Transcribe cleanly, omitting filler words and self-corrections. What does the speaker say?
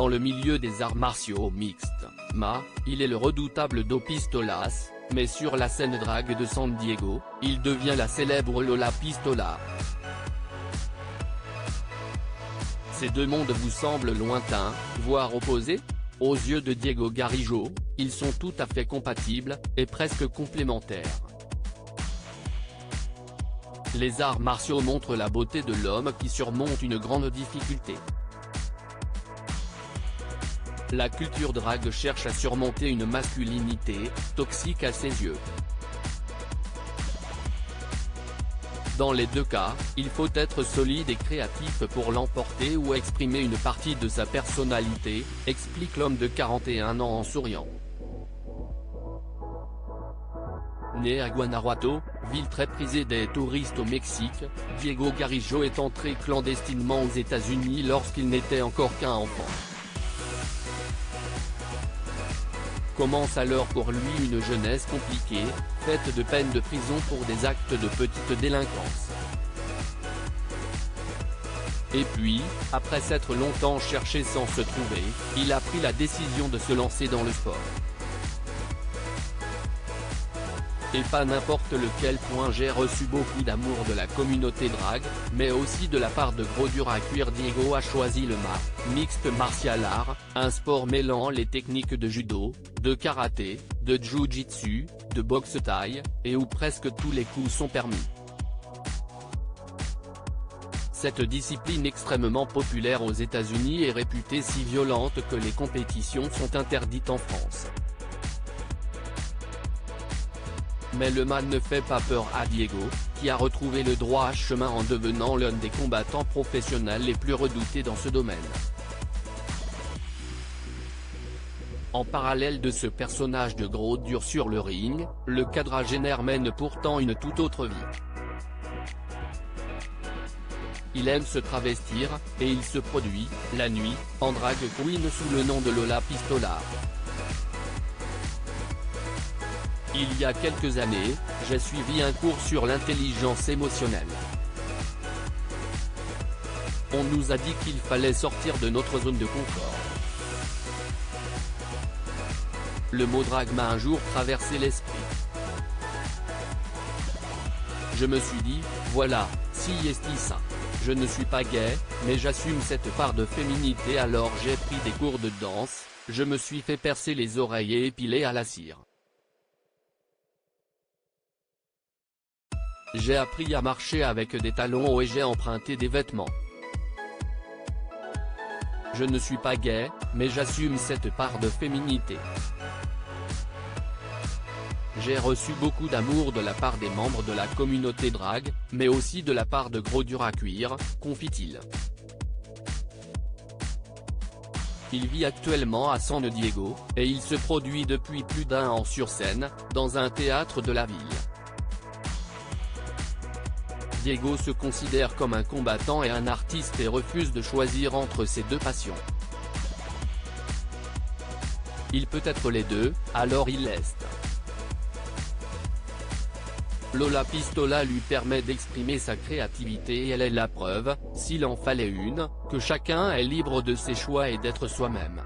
dans le milieu des arts martiaux mixtes. Il est le redoutable Dos Pistolas, mais sur la scène drag de San Diego, il devient la célèbre Lola Pistola. Ces deux mondes vous semblent lointains, voire opposés? Aux yeux de Diego Garijo, ils sont tout à fait compatibles, et presque complémentaires. Les arts martiaux montrent la beauté de l'homme qui surmonte une grande difficulté. La culture drag cherche à surmonter une masculinité toxique à ses yeux. Dans les deux cas, il faut être solide et créatif pour l'emporter ou exprimer une partie de sa personnalité, explique l'homme de 41 ans en souriant. Né à Guanajuato, ville très prisée des touristes au Mexique, Diego Garijo est entré clandestinement aux États-Unis lorsqu'il n'était encore qu'un enfant. Commence alors pour lui une jeunesse compliquée, faite de peines de prison pour des actes de petite délinquance. Et puis, après s'être longtemps cherché sans se trouver, il a pris la décision de se lancer dans le sport. Et pas n'importe lequel. J'ai reçu beaucoup d'amour de la communauté drag, mais aussi de la part de gros durs à cuire. Diego a choisi le mixed martial art, un sport mêlant les techniques de judo, de karaté, de jiu-jitsu, de boxe thaï, et où presque tous les coups sont permis. Cette discipline extrêmement populaire aux États-Unis est réputée si violente que les compétitions sont interdites en France. Mais le mal ne fait pas peur à Diego, qui a retrouvé le droit chemin en devenant l'un des combattants professionnels les plus redoutés dans ce domaine. En parallèle de ce personnage de gros dur sur le ring, le quadragénaire mène pourtant une toute autre vie. Il aime se travestir, et il se produit, la nuit, en drag queen sous le nom de Lola Pistola. Il y a quelques années, j'ai suivi un cours sur l'intelligence émotionnelle. On nous a dit qu'il fallait sortir de notre zone de confort. Le mot drag m'a un jour traversé l'esprit. Je me suis dit, voilà, si esti ça. Je ne suis pas gay, mais j'assume cette part de féminité. Alors j'ai pris des cours de danse, je me suis fait percer les oreilles et épiler à la cire. J'ai appris à marcher avec des talons hauts et j'ai emprunté des vêtements. Je ne suis pas gay, mais j'assume cette part de féminité. J'ai reçu beaucoup d'amour de la part des membres de la communauté drag, mais aussi de la part de gros durs à cuire, confie-t-il. Il vit actuellement à San Diego, et il se produit depuis plus d'1 an sur scène, dans un théâtre de la ville. Diego se considère comme un combattant et un artiste et refuse de choisir entre ses deux passions. Il peut être les deux, alors il l'est. Lola Pistola lui permet d'exprimer sa créativité et elle est la preuve, s'il en fallait une, que chacun est libre de ses choix et d'être soi-même.